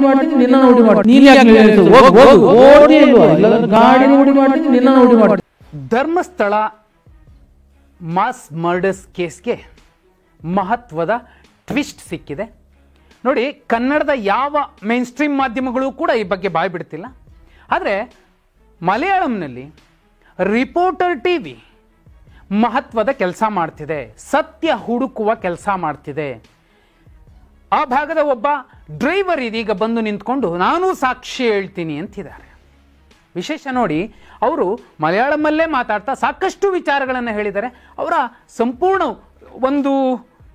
ಮಾಡ್ತೀನಿ ನಿನ್ನ ನೋಡಿ ಮಾಡ್ತೀನಿ ನೀನ್ ಯಾಕೆ ಓಡಿ ಇಲ್ವಾ ಇಲ್ಲ ಗಾಡಿ ನೋಡಿ ಮಾಡ್ತೀನಿ ನಿನ್ನ ನೋಡಿ ಮಾಡ್ತೀನಿ. ಧರ್ಮಸ್ಥಳ ಮಾಸ್ ಮರ್ಡರ್ಸ್ ಕೇಸ್ಗೆ ಮಹತ್ವದ ಟ್ವಿಸ್ಟ್ ಸಿಕ್ಕಿದೆ ನೋಡಿ. ಕನ್ನಡದ ಯಾವ ಮೇನ್ ಸ್ಟ್ರೀಮ್ ಮಾಧ್ಯಮಗಳು ಕೂಡ ಈ ಬಗ್ಗೆ ಬಾಯ್ ಬಿಡ್ತಿಲ್ಲ. ಆದರೆ ಮಲಯಾಳಂನಲ್ಲಿ ರಿಪೋರ್ಟರ್ ಟಿವಿ ಮಹತ್ವದ ಕೆಲಸ ಮಾಡ್ತಿದೆ, ಸತ್ಯ ಹುಡುಕುವ ಕೆಲಸ ಮಾಡ್ತಿದೆ. ಆ ಭಾಗದ ಒಬ್ಬ ಡ್ರೈವರ್ ಇದೀಗ ಬಂದು ನಿಂತ್ಕೊಂಡು ನಾನು ಸಾಕ್ಷಿ ಹೇಳ್ತೀನಿ ಅಂತಿದ್ದಾರೆ. ವಿಶೇಷ ನೋಡಿ, ಅವರು ಮಲಯಾಳಮಲ್ಲೇ ಮಾತಾಡ್ತಾ ಸಾಕಷ್ಟು ವಿಚಾರಗಳನ್ನು ಹೇಳಿದ್ದಾರೆ. ಅವರ ಸಂಪೂರ್ಣ ಒಂದು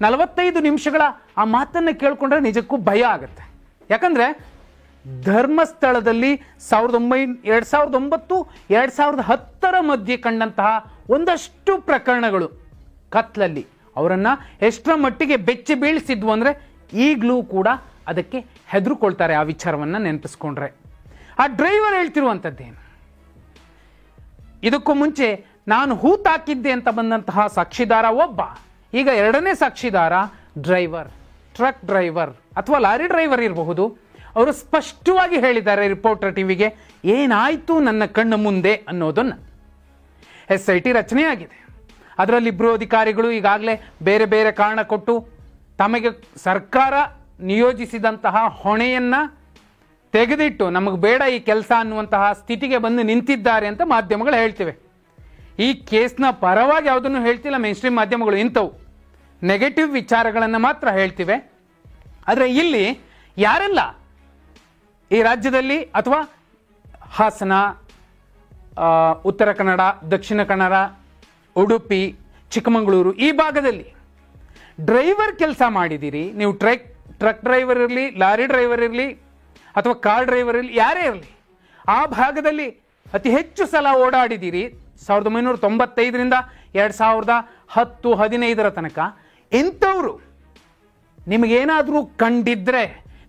45 ನಿಮಿಷಗಳ ಆ ಮಾತನ್ನು ಕೇಳಿಕೊಂಡ್ರೆ ನಿಜಕ್ಕೂ ಭಯ ಆಗುತ್ತೆ. ಯಾಕಂದರೆ ಧರ್ಮಸ್ಥಳದಲ್ಲಿ 2009, 2010 ಮಧ್ಯೆ ಕಂಡಂತಹ ಒಂದಷ್ಟು ಪ್ರಕರಣಗಳು ಕತ್ಲಲ್ಲಿ ಅವರನ್ನು ಎಷ್ಟರ ಮಟ್ಟಿಗೆ ಬೆಚ್ಚಿ ಬೀಳಿಸಿದ್ವು ಅಂದರೆ ಈಗಲೂ ಕೂಡ ಅದಕ್ಕೆ ಹೆದರುಕೊಳ್ತಾರೆ. ಆ ವಿಚಾರವನ್ನು ನೆನಪಿಸ್ಕೊಂಡ್ರೆ ಆ ಡ್ರೈವರ್ ಹೇಳ್ತಿರುವಂಥದ್ದೇನು, ಇದಕ್ಕೂ ಮುಂಚೆ ನಾನು ಹೂತಾಕಿದ್ದೆ ಅಂತ ಬಂದಂತಹ ಸಾಕ್ಷಿದಾರ ಒಬ್ಬ, ಈಗ ಎರಡನೇ ಸಾಕ್ಷಿದಾರ ಡ್ರೈವರ್, ಟ್ರಕ್ ಡ್ರೈವರ್ ಅಥವಾ ಲಾರಿ ಡ್ರೈವರ್ ಇರಬಹುದು. ಅವರು ಸ್ಪಷ್ಟವಾಗಿ ಹೇಳಿದ್ದಾರೆ ರಿಪೋರ್ಟರ್ ಟಿವಿಗೆ ಏನಾಯಿತು ನನ್ನ ಕಣ್ಣ ಮುಂದೆ ಅನ್ನೋದನ್ನು. SIT ರಚನೆಯಾಗಿದೆ, ಅದರಲ್ಲಿ ಇಬ್ಬರು ಅಧಿಕಾರಿಗಳು ಈಗಾಗಲೇ ಬೇರೆ ಬೇರೆ ಕಾರಣ ಕೊಟ್ಟು ತಮಗೆ ಸರ್ಕಾರ ನಿಯೋಜಿಸಿದಂತಹ ಹೊಣೆಯನ್ನು ತೆಗೆದಿಟ್ಟು ನಮಗೆ ಬೇಡ ಈ ಕೆಲಸ ಅನ್ನುವಂತಹ ಸ್ಥಿತಿಗೆ ಬಂದು ನಿಂತಿದ್ದಾರೆ ಅಂತ ಮಾಧ್ಯಮಗಳು ಹೇಳ್ತಿವೆ. ಈ ಕೇಸ್ನ ಪರವಾಗಿ ಯಾವುದನ್ನು ಹೇಳ್ತಿಲ್ಲ ಮೇನ್ ಸ್ಟ್ರೀಮ್ ಮಾಧ್ಯಮಗಳು, ಇಂಥವು ನೆಗೆಟಿವ್ ವಿಚಾರಗಳನ್ನು ಮಾತ್ರ ಹೇಳ್ತಿವೆ. ಆದರೆ ಇಲ್ಲಿ ಯಾರೆಲ್ಲ ಈ ರಾಜ್ಯದಲ್ಲಿ ಅಥವಾ ಹಾಸನ, ಉತ್ತರ ಕನ್ನಡ, ದಕ್ಷಿಣ ಕನ್ನಡ, ಉಡುಪಿ, ಚಿಕ್ಕಮಗಳೂರು ಈ ಭಾಗದಲ್ಲಿ ಡ್ರೈವರ್ ಕೆಲಸ ಮಾಡಿದ್ದೀರಿ ನೀವು, ಟ್ರಕ್ ಡ್ರೈವರ್ ಇರಲಿ, ಲಾರಿ ಡ್ರೈವರ್ ಇರಲಿ ಅಥವಾ ಕಾರ್ ಡ್ರೈವರ್ ಇರಲಿ, ಯಾರೇ ಇರಲಿ, ಆ ಭಾಗದಲ್ಲಿ ಅತಿ ಹೆಚ್ಚು ಸಲ ಓಡಾಡಿದ್ದೀರಿ 1995ರಿಂದ 2010-15 ತನಕ. ಇಂಥವರು ನಿಮಗೇನಾದರೂ ಕಂಡಿದ್ರೆ,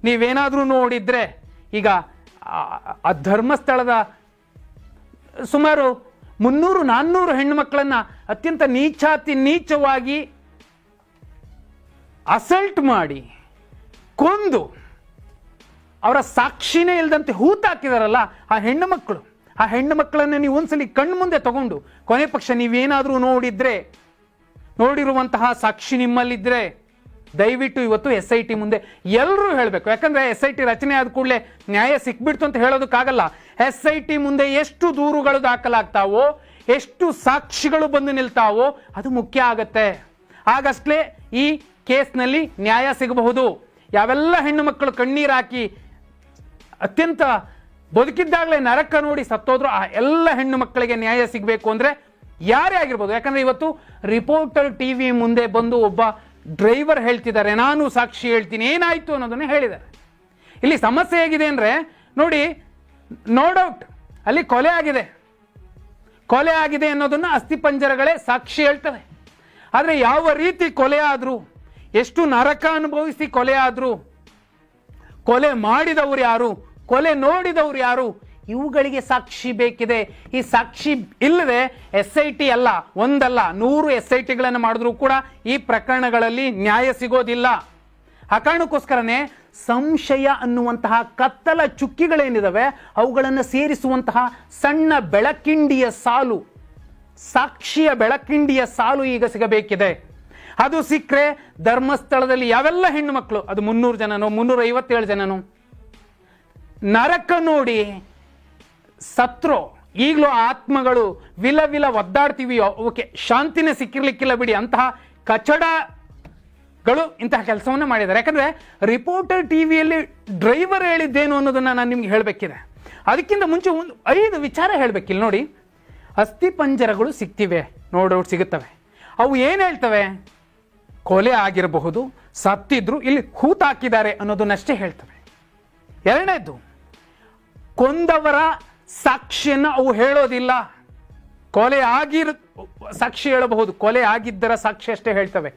ನೀವೇನಾದರೂ ನೋಡಿದ್ರೆ, ಈಗ ಆ ಧರ್ಮಸ್ಥಳದ ಸುಮಾರು 300-400 ಹೆಣ್ಣು ಮಕ್ಕಳನ್ನು ಅತ್ಯಂತ ನೀಚವಾಗಿ ಅಸಲ್ಟ್ ಮಾಡಿ ಕೊಂದು ಅವರ ಸಾಕ್ಷಿನೇ ಇಲ್ಲದಂತೆ ಹೂತಾಕಿದಾರಲ್ಲ ಆ ಹೆಣ್ಣು ಮಕ್ಕಳನ್ನು ನೀವು ಒಂದ್ಸಲಿ ಕಣ್ಣು ಮುಂದೆ ತಗೊಂಡು ಕೊನೆ ಪಕ್ಷ ನೀವೇನಾದರೂ ನೋಡಿರುವಂತಹ ಸಾಕ್ಷಿ ನಿಮ್ಮಲ್ಲಿದ್ದರೆ ದಯವಿಟ್ಟು ಇವತ್ತು SIT ಮುಂದೆ ಎಲ್ಲರೂ ಹೇಳಬೇಕು. ಯಾಕಂದರೆ SIT ರಚನೆ ಆದ ಕೂಡಲೇ ನ್ಯಾಯ ಸಿಕ್ಬಿಡ್ತು ಅಂತ ಹೇಳೋದಕ್ಕಾಗಲ್ಲ. SIT ಮುಂದೆ ಎಷ್ಟು ದೂರುಗಳು ದಾಖಲಾಗ್ತಾವೋ, ಎಷ್ಟು ಸಾಕ್ಷಿಗಳು ಬಂದು ನಿಲ್ತಾವೋ ಅದು ಮುಖ್ಯ ಆಗತ್ತೆ. ಆಗಷ್ಟೇ ಈ ಕೇಸ್ನಲ್ಲಿ ನ್ಯಾಯ ಸಿಗಬಹುದು. ಯಾವೆಲ್ಲ ಹೆಣ್ಣು ಮಕ್ಕಳು ಕಣ್ಣೀರು ಹಾಕಿ ಅತ್ಯಂತ ಬದುಕಿದ್ದಾಗಲೇ ನರಕ ನೋಡಿ ಸತ್ತೋದ್ರು ಆ ಎಲ್ಲ ಹೆಣ್ಣು ಮಕ್ಕಳಿಗೆ ನ್ಯಾಯ ಸಿಗಬೇಕು ಅಂದರೆ ಯಾರೇ ಆಗಿರ್ಬೋದು. ಯಾಕಂದರೆ ಇವತ್ತು ರಿಪೋರ್ಟರ್ ಟಿವಿ ಮುಂದೆ ಬಂದು ಒಬ್ಬ ಡ್ರೈವರ್ ಹೇಳ್ತಿದ್ದಾರೆ ನಾನು ಸಾಕ್ಷಿ ಹೇಳ್ತೀನಿ ಏನಾಯಿತು ಅನ್ನೋದನ್ನೇ ಹೇಳಿದ್ದಾರೆ. ಇಲ್ಲಿ ಸಮಸ್ಯೆ ಹೇಗಿದೆ ಅಂದರೆ ನೋಡಿ, ನೋ ಡೌಟ್ ಅಲ್ಲಿ ಕೊಲೆ ಆಗಿದೆ ಅನ್ನೋದನ್ನು ಅಸ್ಥಿಪಂಜರಗಳೇ ಸಾಕ್ಷಿ ಹೇಳ್ತವೆ. ಆದರೆ ಯಾವ ರೀತಿ ಕೊಲೆ ಆದರೂ, ಎಷ್ಟು ನರಕ ಅನುಭವಿಸಿ ಕೊಲೆ ಆದರೂ, ಕೊಲೆ ಮಾಡಿದವರು ಯಾರು, ಕೊಲೆ ನೋಡಿದವರು ಯಾರು, ಇವುಗಳಿಗೆ ಸಾಕ್ಷಿ ಬೇಕಿದೆ. ಈ ಸಾಕ್ಷಿ ಇಲ್ಲದೆ SIT ಅಲ್ಲ, ಒಂದಲ್ಲ 100 SITಗಳನ್ನು ಮಾಡಿದ್ರೂ ಕೂಡ ಈ ಪ್ರಕರಣಗಳಲ್ಲಿ ನ್ಯಾಯ ಸಿಗೋದಿಲ್ಲ. ಆ ಕಾರಣಕ್ಕೋಸ್ಕರನೇ ಸಂಶಯ ಅನ್ನುವಂತಹ ಕತ್ತಲ ಚುಕ್ಕಿಗಳೇನಿದಾವೆ ಅವುಗಳನ್ನು ಸೇರಿಸುವಂತಹ ಸಣ್ಣ ಬೆಳಕಿಂಡಿಯ ಸಾಲು, ಸಾಕ್ಷಿಯ ಬೆಳಕಿಂಡಿಯ ಸಾಲು ಈಗ ಸಿಗಬೇಕಿದೆ. ಅದು ಸಿಕ್ಕರೆ ಧರ್ಮಸ್ಥಳದಲ್ಲಿ ಯಾವೆಲ್ಲ ಹೆಣ್ಣು ಮಕ್ಕಳು, ಅದು 300 ಜನನೋ 357 ಜನನೋ ನರಕ ನೋಡಿ ಸತ್ರೋ, ಈಗಲೂ ಆತ್ಮಗಳು ವಿಲ ಒದ್ದಾಡ್ತೀವಿಯೋ ಅವಕ್ಕೆ ಶಾಂತಿನೇ ಸಿಕ್ಕಿರ್ಲಿಕ್ಕಿಲ್ಲ ಬಿಡಿ. ಅಂತಹ ಕಚಡಗಳು ಇಂತಹ ಕೆಲಸವನ್ನು ಮಾಡಿದ್ದಾರೆ. ಯಾಕಂದರೆ ರಿಪೋರ್ಟರ್ ಟಿವಿಯಲ್ಲಿ ಡ್ರೈವರ್ ಹೇಳಿದ್ದೇನು ಅನ್ನೋದನ್ನು ನಾನು ನಿಮ್ಗೆ ಹೇಳಬೇಕಿದೆ. ಅದಕ್ಕಿಂತ ಮುಂಚೆ ಒಂದು 5 ವಿಚಾರ ಹೇಳಬೇಕಿಲ್ಲ ನೋಡಿ. ಅಸ್ಥಿಪಂಜರಗಳು ಸಿಗ್ತಿವೆ, ನೋ ಡೌಟ್ ಸಿಗುತ್ತವೆ. ಅವು ಏನು ಹೇಳ್ತವೆ, ಕೊಲೆ ಆಗಿರಬಹುದು, ಸತ್ತಿದ್ರು, ಇಲ್ಲಿ ಹೂತಾಕಿದ್ದಾರೆ ಅನ್ನೋದನ್ನಷ್ಟೇ ಹೇಳ್ತವೆ. ಎರಡನೇದು, ಕೊಂದವರ ಸಾಕ್ಷಿಯನ್ನು ಅವು ಹೇಳೋದಿಲ್ಲ. ಕೊಲೆ ಸಾಕ್ಷಿ ಹೇಳಬಹುದು, ಕೊಲೆ ಆಗಿದ್ದರ ಸಾಕ್ಷಿ ಅಷ್ಟೇ ಹೇಳ್ತವೆ.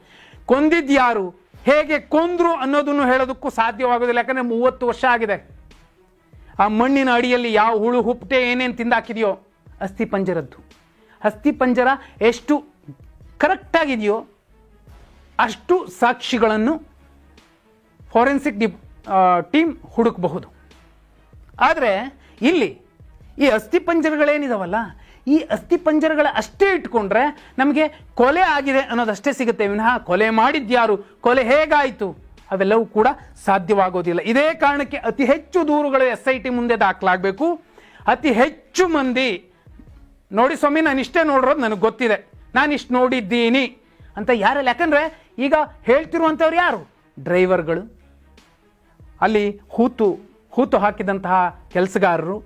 ಕೊಂದಿದ್ಯಾರು, ಹೇಗೆ ಕೊಂದ್ರು ಅನ್ನೋದನ್ನು ಹೇಳೋದಕ್ಕೂ ಸಾಧ್ಯವಾಗೋದಿಲ್ಲ. ಯಾಕಂದರೆ 30 ವರ್ಷ ಆಗಿದೆ. ಆ ಮಣ್ಣಿನ ಅಡಿಯಲ್ಲಿ ಯಾವ ಹುಳು ಹುಪ್ಪಟೆ ಏನೇನು ತಿಂದಾಕಿದೆಯೋ ಅಸ್ಥಿಪಂಜರ ಎಷ್ಟು ಕರೆಕ್ಟಾಗಿದೆಯೋ ಅಷ್ಟು ಸಾಕ್ಷಿಗಳನ್ನು ಫಾರೆನ್ಸಿಕ್ ಟೀಮ್ ಹುಡುಕಬಹುದು. ಆದರೆ ಇಲ್ಲಿ ಈ ಅಸ್ಥಿಪಂಜರಗಳೇನಿದಾವಲ್ಲ, ಈ ಅಸ್ಥಿಪಂಜರಗಳ ಅಷ್ಟೇ ಇಟ್ಕೊಂಡ್ರೆ ನಮಗೆ ಕೊಲೆ ಆಗಿದೆ ಅನ್ನೋದಷ್ಟೇ ಸಿಗುತ್ತೆ ವಿನಃ ಕೊಲೆ ಮಾಡಿದ್ಯಾರು, ಕೊಲೆ ಹೇಗಾಯಿತು ಅವೆಲ್ಲವೂ ಕೂಡ ಸಾಧ್ಯವಾಗೋದಿಲ್ಲ. ಇದೇ ಕಾರಣಕ್ಕೆ ಅತಿ ಹೆಚ್ಚು ದೂರುಗಳು SIT ಮುಂದೆ ದಾಖಲಾಗಬೇಕು. ಅತಿ ಹೆಚ್ಚು ಮಂದಿ ನೋಡಿ ಸ್ವಾಮಿ ನಾನು ಇಷ್ಟೇ ನೋಡಿರೋದು ನನಗೆ ಗೊತ್ತಿದೆ, ನಾನು ಇಷ್ಟು ನೋಡಿದ್ದೀನಿ ಅಂತ ಯಾರಲ್ಲ. ಯಾಕಂದರೆ ಈಗ ಹೇಳ್ತಿರುವಂಥವ್ರು ಯಾರು? ಡ್ರೈವರ್ಗಳು, ಅಲ್ಲಿ ಹೂತು ಹಾಕಿದಂತಹ ಕೆಲಸಗಾರರು,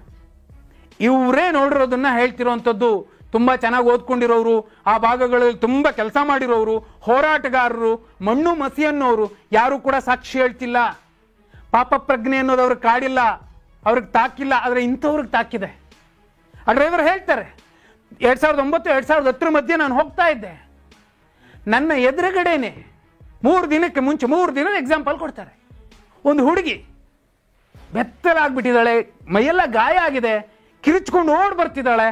ಇವರೇ ನೋಡಿರೋದನ್ನ ಹೇಳ್ತಿರೋವಂಥದ್ದು. ತುಂಬ ಚೆನ್ನಾಗಿ ಓದ್ಕೊಂಡಿರೋರು, ಆ ಭಾಗಗಳಲ್ಲಿ ತುಂಬ ಕೆಲಸ ಮಾಡಿರೋರು, ಹೋರಾಟಗಾರರು, ಮಣ್ಣು ಮಸಿ ಅನ್ನೋರು ಯಾರು ಕೂಡ ಸಾಕ್ಷಿ ಹೇಳ್ತಿಲ್ಲ. ಪಾಪ ಪ್ರಜ್ಞೆ ಅನ್ನೋದು ಅವ್ರಿಗೆ ಕಾಡಿಲ್ಲ, ಅವ್ರಿಗೆ ತಾಕಿಲ್ಲ. ಆದರೆ ಇಂಥವ್ರಿಗೆ ತಾಕಿದೆ. ಆ ಡ್ರೈವರ್ ಹೇಳ್ತಾರೆ, 2009-2010 ಮಧ್ಯೆ ನಾನು ಹೋಗ್ತಾ ಇದ್ದೆ, ನನ್ನ ಎದುರುಗಡೆನೆ 3 ದಿನಕ್ಕೆ ಮುಂಚೆ 3 ದಿನದ ಎಕ್ಸಾಂಪಲ್ ಕೊಡ್ತಾರೆ. ಒಂದು ಹುಡುಗಿ ಬೆತ್ತಲಾಗ್ಬಿಟ್ಟಿದ್ದಾಳೆ, ಮೈಯೆಲ್ಲ ಗಾಯ ಆಗಿದೆ, ಕಿರಿಚ್ಕೊಂಡು ಓಡ್ ಬರ್ತಿದ್ದಾಳೆ.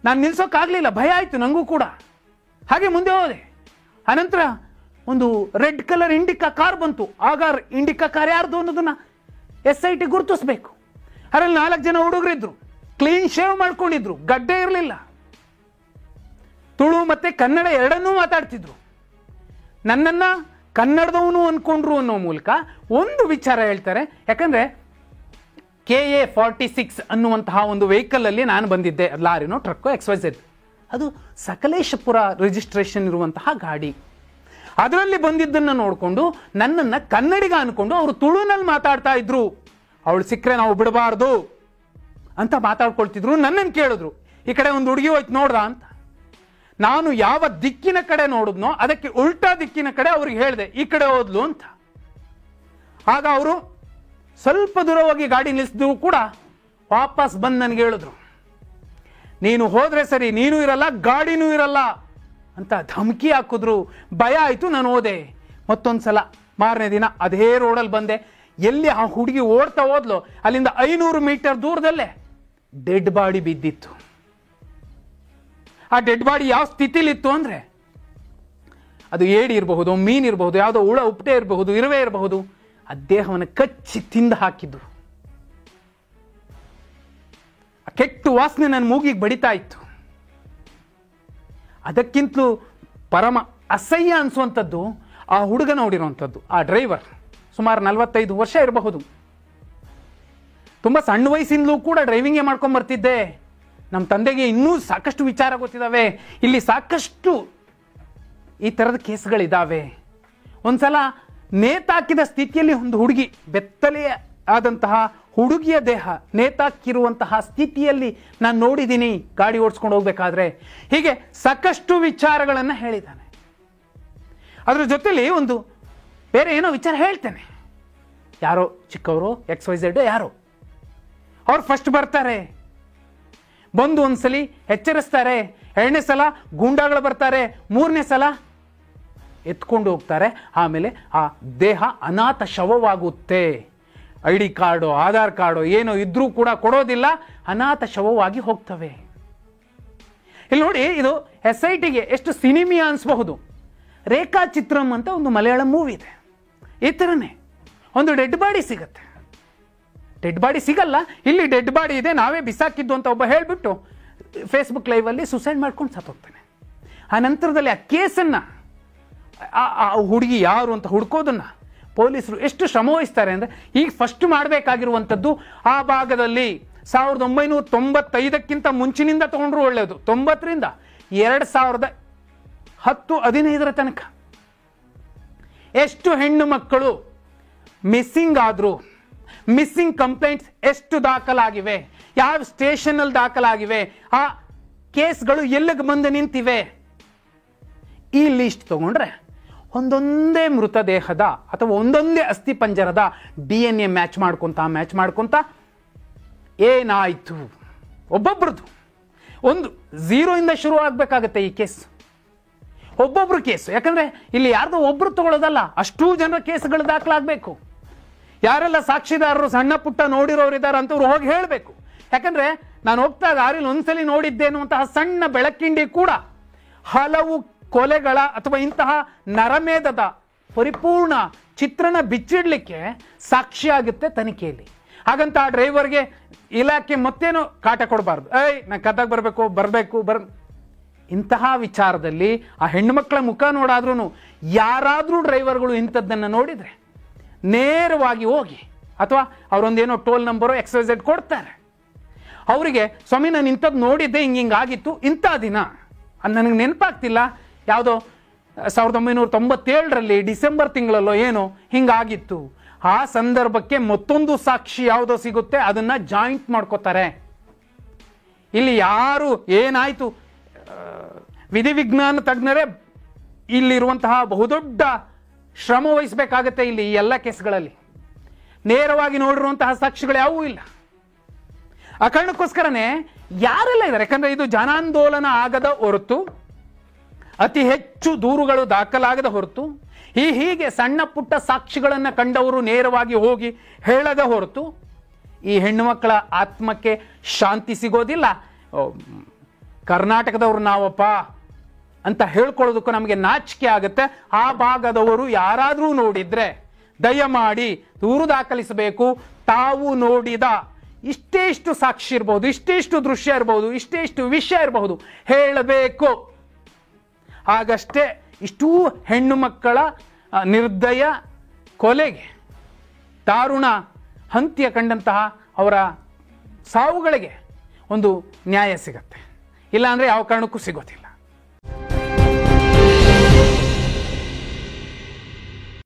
ನಾನು ನಿಲ್ಸೋಕ್ಕಾಗಲಿಲ್ಲ, ಭಯ ಆಯಿತು ನನಗೂ ಕೂಡ. ಹಾಗೆ ಮುಂದೆ ಹೋದೆ. ಅನಂತರ ಒಂದು ರೆಡ್ ಕಲರ್ ಇಂಡಿಕಾ ಕಾರ್ ಬಂತು. ಆಗ ಇಂಡಿಕಾ ಕಾರ್ ಯಾರ್ದು ಅನ್ನೋದನ್ನ SIT ಗುರುತಿಸ್ಬೇಕು. ಅದರಲ್ಲಿ 4 ಜನ ಹುಡುಗರಿದ್ರು, ಕ್ಲೀನ್ ಶೇವ್ ಮಾಡ್ಕೊಂಡಿದ್ರು, ಗಡ್ಡೆ ಇರಲಿಲ್ಲ, ತುಳು ಮತ್ತೆ ಕನ್ನಡ ಎರಡನ್ನೂ ಮಾತಾಡ್ತಿದ್ರು. ನನ್ನನ್ನು ಕನ್ನಡದವನು ಅನ್ಕೊಂಡ್ರು ಅನ್ನೋ ಮೂಲಕ ಒಂದು ವಿಚಾರ ಹೇಳ್ತಾರೆ. ಯಾಕಂದರೆ KA46 ಅನ್ನುವಂತಹ ಒಂದು ವೆಹಿಕಲಲ್ಲಿ ನಾನು ಬಂದಿದ್ದೆ, ಲಾರಿನೋ ಟ್ರಕ್ಕೋ XYZ, ಅದು ಸಕಲೇಶಪುರ ರಿಜಿಸ್ಟ್ರೇಷನ್ ಇರುವಂತಹ ಗಾಡಿ. ಅದರಲ್ಲಿ ಬಂದಿದ್ದನ್ನು ನೋಡಿಕೊಂಡು ನನ್ನನ್ನು ಕನ್ನಡಿಗ ಅನ್ಕೊಂಡು ಅವರು ತುಳುನಲ್ಲಿ ಮಾತಾಡ್ತಾ ಇದ್ರು. ಅವಳು ಸಿಕ್ಕರೆ ನಾವು ಬಿಡಬಾರ್ದು ಅಂತ ಮಾತಾಡ್ಕೊಳ್ತಿದ್ರು. ನನ್ನನ್ನು ಕೇಳಿದ್ರು, ಈ ಕಡೆ ಒಂದು ಹುಡುಗಿ ಹೋಯ್ತು ನೋಡ್ದ ಅಂತ. ನಾನು ಯಾವ ದಿಕ್ಕಿನ ಕಡೆ ನೋಡಿದ್ನೋ ಅದಕ್ಕೆ ಉಲ್ಟಾ ದಿಕ್ಕಿನ ಕಡೆ ಅವ್ರಿಗೆ ಹೇಳಿದೆ, ಈ ಕಡೆ ಹೋದ್ಲು ಅಂತ. ಆಗ ಅವರು ಸ್ವಲ್ಪ ದೂರ ಹೋಗಿ ಗಾಡಿ ನಿಲ್ಲಿಸಿದ್ರು ಕೂಡ ವಾಪಸ್ ಬಂದು ನನಗೆ ಹೇಳಿದ್ರು, ನೀನು ಹೋದ್ರೆ ಸರಿ, ನೀನು ಇರಲ್ಲ, ಗಾಡಿನೂ ಇರಲ್ಲ ಅಂತ ಧಮಕಿ ಹಾಕಿದ್ರು. ಭಯ ಆಯಿತು, ನಾನು ಹೋದೆ. ಮತ್ತೊಂದು ಸಲ ಮಾರನೇ ದಿನ ಅದೇ ರೋಡಲ್ಲಿ ಬಂದೆ. ಎಲ್ಲಿ ಆ ಹುಡುಗಿ ಓಡ್ತಾ ಹೋದ್ಲು ಅಲ್ಲಿಂದ 500 ಮೀಟರ್ ದೂರದಲ್ಲೇ ಡೆಡ್ ಬಾಡಿ ಬಿದ್ದಿತ್ತು. ಆ ಡೆಡ್ ಬಾಡಿ ಯಾವ ಸ್ಥಿತಿಲಿತ್ತು ಅಂದರೆ, ಅದು ಏಡಿ ಇರಬಹುದು, ಮೀನು ಇರಬಹುದು, ಯಾವುದೋ ಹುಳ ಉಪ್ಪಟೆ ಇರಬಹುದು, ಇರುವೆ ಇರಬಹುದು, ಆ ದೇಹವನ್ನು ಕಚ್ಚಿ ತಿಂದು ಹಾಕಿದ್ದು. ಆ ಕೆಟ್ಟ ವಾಸನೆ ನನ್ನ ಮೂಗಿಗೆ ಬಡಿತಾ ಇತ್ತು. ಅದಕ್ಕಿಂತಲೂ ಪರಮ ಅಸಹ್ಯ ಅನಿಸುವಂಥದ್ದು ಆ ಹುಡುಗ ನೋಡಿರುವಂಥದ್ದು. ಆ ಡ್ರೈವರ್ ಸುಮಾರು 45 ವರ್ಷ ಇರಬಹುದು. ತುಂಬ ಸಣ್ಣ ವಯಸ್ಸಿಂದಲೂ ಕೂಡ ಡ್ರೈವಿಂಗೇ ಮಾಡ್ಕೊಂಡು ಬರ್ತಿದ್ದೆ. ನಮ್ಮ ತಂದೆಗೆ ಇನ್ನೂ ಸಾಕಷ್ಟು ವಿಚಾರ ಗೊತ್ತಿದ್ದಾವೆ. ಇಲ್ಲಿ ಸಾಕಷ್ಟು ಈ ಥರದ ಕೇಸ್ಗಳಿದ್ದಾವೆ. ಒಂದ್ಸಲ ನೇತಾಕಿದ ಸ್ಥಿತಿಯಲ್ಲಿ ಒಂದು ಹುಡುಗಿ, ಬೆತ್ತಲೆ ಆದಂತಹ ಹುಡುಗಿಯ ದೇಹ ನೇತಾಕಿರುವಂತಹ ಸ್ಥಿತಿಯಲ್ಲಿ ನಾನು ನೋಡಿದ್ದೀನಿ ಗಾಡಿ ಓಡಿಸ್ಕೊಂಡು ಹೋಗ್ಬೇಕಾದ್ರೆ. ಹೀಗೆ ಸಾಕಷ್ಟು ವಿಚಾರಗಳನ್ನು ಹೇಳಿದ್ದಾನೆ. ಅದ್ರ ಜೊತೆಲಿ ಒಂದು ಬೇರೆ ಏನೋ ವಿಚಾರ ಹೇಳ್ತೇನೆ. ಯಾರೋ ಚಿಕ್ಕವರು XYZ ಯಾರೋ ಅವ್ರು ಫಸ್ಟ್ ಬರ್ತಾರೆ, ಬಂದು ಒಂದ್ಸಲಿ ಎಚ್ಚರಿಸ್ತಾರೆ, 2ನೇ ಸಲ ಗೂಂಡಾಗಳು ಬರ್ತಾರೆ, 3ನೇ ಸಲ ಎತ್ಕೊಂಡು ಹೋಗ್ತಾರೆ. ಆಮೇಲೆ ಆ ದೇಹ ಅನಾಥ ಶವವಾಗುತ್ತೆ. ID ಕಾರ್ಡು, ಆಧಾರ್ ಕಾರ್ಡು ಏನೋ ಇದ್ರೂ ಕೂಡ ಕೊಡೋದಿಲ್ಲ, ಅನಾಥ ಶವವಾಗಿ ಹೋಗ್ತವೆ. ಇಲ್ಲಿ ನೋಡಿ, ಇದು SITಗೆ ಎಷ್ಟು ಸಿನಿಮೀಯ ಅನಿಸಬಹುದು. ರೇಖಾಚಿತ್ರಂ ಅಂತ ಒಂದು ಮಲಯಾಳಂ ಮೂವಿ ಇದೆ. ಈ ಥರನೇ ಒಂದು ಡೆಡ್ ಬಾಡಿ ಸಿಗತ್ತೆ. ಡೆಡ್ ಬಾಡಿ ಸಿಗಲ್ಲ, ಇಲ್ಲಿ ಡೆಡ್ ಬಾಡಿ ಇದೆ, ನಾವೇ ಬಿಸಾಕಿದ್ದು ಅಂತ ಒಬ್ಬ ಹೇಳಿಬಿಟ್ಟು ಫೇಸ್ಬುಕ್ ಲೈವಲ್ಲಿ ಸುಸೈಡ್ ಮಾಡ್ಕೊಂಡು ಸತ್ತೋಗ್ತಾನೆ. ಆ ನಂತರದಲ್ಲಿ ಆ ಕೇಸನ್ನು, ಆ ಹುಡುಗಿ ಯಾರು ಅಂತ ಹುಡ್ಕೋದನ್ನು ಪೊಲೀಸರು ಎಷ್ಟು ಶ್ರಮ ವಹಿಸ್ತಾರೆ ಅಂದರೆ, ಈಗ ಫಸ್ಟ್ ಮಾಡಬೇಕಾಗಿರುವಂಥದ್ದು ಆ ಭಾಗದಲ್ಲಿ 1995ಕ್ಕಿಂತ ಮುಂಚಿನಿಂದ ತೊಗೊಂಡ್ರು ಒಳ್ಳೆಯದು. 90ರಿಂದ 2010-15 ತನಕ ಎಷ್ಟು ಹೆಣ್ಣು ಮಕ್ಕಳು ಮಿಸ್ಸಿಂಗ್ ಆದರು, ಮಿಸ್ಸಿಂಗ್ ಕಂಪ್ಲೇಂಟ್ಸ್ ಎಷ್ಟು ದಾಖಲಾಗಿವೆ, ಯಾವ ಸ್ಟೇಷನಲ್ಲಿ ದಾಖಲಾಗಿವೆ, ಆ ಕೇಸ್ಗಳು ಎಲ್ಲಿಗೆ ಬಂದು ನಿಂತಿವೆ, ಈ ಲಿಸ್ಟ್ ತಗೊಂಡ್ರೆ ಒಂದೊಂದೇ ಮೃತದೇಹದ ಅಥವಾ ಒಂದೊಂದೇ ಅಸ್ಥಿಪಂಜರದ DNA ಮ್ಯಾಚ್ ಮಾಡ್ಕೊತ ಏನಾಯಿತು ಒಬ್ಬೊಬ್ರದ್ದು. ಒಂದು 0ಇಂದ ಶುರು ಆಗಬೇಕಾಗತ್ತೆ ಈ ಕೇಸ್, ಒಬ್ಬೊಬ್ರು ಕೇಸು. ಯಾಕಂದರೆ ಇಲ್ಲಿ ಯಾರ್ದೋ ಒಬ್ಬರು ತಗೊಳ್ಳೋದಲ್ಲ, ಅಷ್ಟೂ ಜನರ ಕೇಸ್ಗಳು ದಾಖಲಾಗಬೇಕು. ಯಾರೆಲ್ಲ ಸಾಕ್ಷಿದಾರರು ಸಣ್ಣ ಪುಟ್ಟ ನೋಡಿರೋರು ಇದ್ದಾರೆ ಅಂತವ್ರು ಹೋಗಿ ಹೇಳಬೇಕು. ಯಾಕಂದರೆ ನಾನು ಹೋಗ್ತಾ ದಾರಿಲಿ ಒಂದ್ಸಲಿ ನೋಡಿದ್ದೆ ಅನ್ನುವಂತಹ ಸಣ್ಣ ಬೆಳಕಿಂಡಿ ಕೂಡ ಹಲವು ಕೊಲೆಗಳ ಅಥವಾ ಇಂತಹ ನರಮೇಧದ ಪರಿಪೂರ್ಣ ಚಿತ್ರಣ ಬಿಚ್ಚಿಡ್ಲಿಕ್ಕೆ ಸಾಕ್ಷಿ ಆಗುತ್ತೆ ತನಿಖೆಯಲ್ಲಿ. ಹಾಗಂತ ಆ ಡ್ರೈವರ್ಗೆ ಇಲಾಖೆ ಮತ್ತೇನು ಕಾಟ ಕೊಡಬಾರ್ದು. ನಾನು ಕಥಾಗ ಬರಬೇಕು ಇಂತಹ ವಿಚಾರದಲ್ಲಿ ಆ ಹೆಣ್ಣುಮಕ್ಕಳ ಮುಖ ನೋಡಾದ್ರೂ ಯಾರಾದರೂ ಡ್ರೈವರ್ಗಳು ಇಂಥದ್ದನ್ನು ನೋಡಿದರೆ ನೇರವಾಗಿ ಹೋಗಿ, ಅಥವಾ ಅವರೊಂದೇನೋ ಟೋಲ್ ನಂಬರು XYZ ಕೊಡ್ತಾರೆ, ಅವರಿಗೆ ಸ್ವಾಮಿ ನಾನು ಇಂಥದ್ದು ನೋಡಿದ್ದೆ, ಹಿಂಗಾಗಿತ್ತು ಇಂಥ ದಿನ ಅದು ನನಗೆ ನೆನಪಾಗ್ತಿಲ್ಲ, ಯಾವುದೋ 1997ರಲ್ಲಿ ಡಿಸೆಂಬರ್ ತಿಂಗಳಲ್ಲೋ ಏನೋ ಹಿಂಗಾಗಿತ್ತು, ಆ ಸಂದರ್ಭಕ್ಕೆ ಮತ್ತೊಂದು ಸಾಕ್ಷಿ ಯಾವುದೋ ಸಿಗುತ್ತೆ, ಅದನ್ನು ಜಾಯಿಂಟ್ ಮಾಡ್ಕೋತಾರೆ. ಇಲ್ಲಿ ಯಾರು ಏನಾಯಿತು ವಿಧಿವಿಜ್ಞಾನ ತಜ್ಞರೇ ಇಲ್ಲಿರುವಂತಹ ಬಹುದೊಡ್ಡ ಶ್ರಮ ವಹಿಸಬೇಕಾಗತ್ತೆ. ಇಲ್ಲಿ ಈ ಎಲ್ಲ ಕೇಸ್ಗಳಲ್ಲಿ ನೇರವಾಗಿ ನೋಡಿರುವಂತಹ ಸಾಕ್ಷಿಗಳು ಯಾವುವೂ ಇಲ್ಲ. ಆ ಕಾರಣಕ್ಕೋಸ್ಕರನೇ ಯಾರೆಲ್ಲ ಇದ್ದಾರೆ, ಯಾಕಂದ್ರೆ ಇದು ಜನಾಂದೋಲನ ಆಗದ ಹೊರತು, ಅತಿ ಹೆಚ್ಚು ದೂರುಗಳು ದಾಖಲಾಗದ ಹೊರತು, ಹೀಗೆ ಸಣ್ಣ ಪುಟ್ಟ ಸಾಕ್ಷಿಗಳನ್ನು ಕಂಡವರು ನೇರವಾಗಿ ಹೋಗಿ ಹೇಳದ ಹೊರತು ಈ ಹೆಣ್ಣು ಮಕ್ಕಳ ಆತ್ಮಕ್ಕೆ ಶಾಂತಿ ಸಿಗೋದಿಲ್ಲ. ಕರ್ನಾಟಕದವ್ರು ನಾವಪ್ಪ ಅಂತ ಹೇಳ್ಕೊಳ್ಳೋದಕ್ಕೂ ನಮಗೆ ನಾಚಿಕೆ ಆಗುತ್ತೆ. ಆ ಭಾಗದವರು ಯಾರಾದರೂ ನೋಡಿದ್ರೆ ದಯಮಾಡಿ ದೂರು ದಾಖಲಿಸಬೇಕು. ತಾವು ನೋಡಿದ ಇಷ್ಟೇಷ್ಟು ಸಾಕ್ಷಿ ಇರಬಹುದು, ಇಷ್ಟೇಷ್ಟು ದೃಶ್ಯ ಇರಬಹುದು, ಇಷ್ಟೇಷ್ಟು ವಿಷಯ ಇರಬಹುದು, ಹೇಳಬೇಕು. ಆಗಷ್ಟೇ ಇಷ್ಟೂ ಹೆಣ್ಣು ಮಕ್ಕಳ ನಿರ್ದಯ ಕೊಲೆಗೆ, ದಾರುಣ ಹಂತ್ಯ ಕಂಡಂತಹ ಅವರ ಸಾವುಗಳಿಗೆ ಒಂದು ನ್ಯಾಯ ಸಿಗತ್ತೆ. ಇಲ್ಲಾಂದರೆ ಯಾವ ಕಾರಣಕ್ಕೂ ಸಿಗೋದಿಲ್ಲ.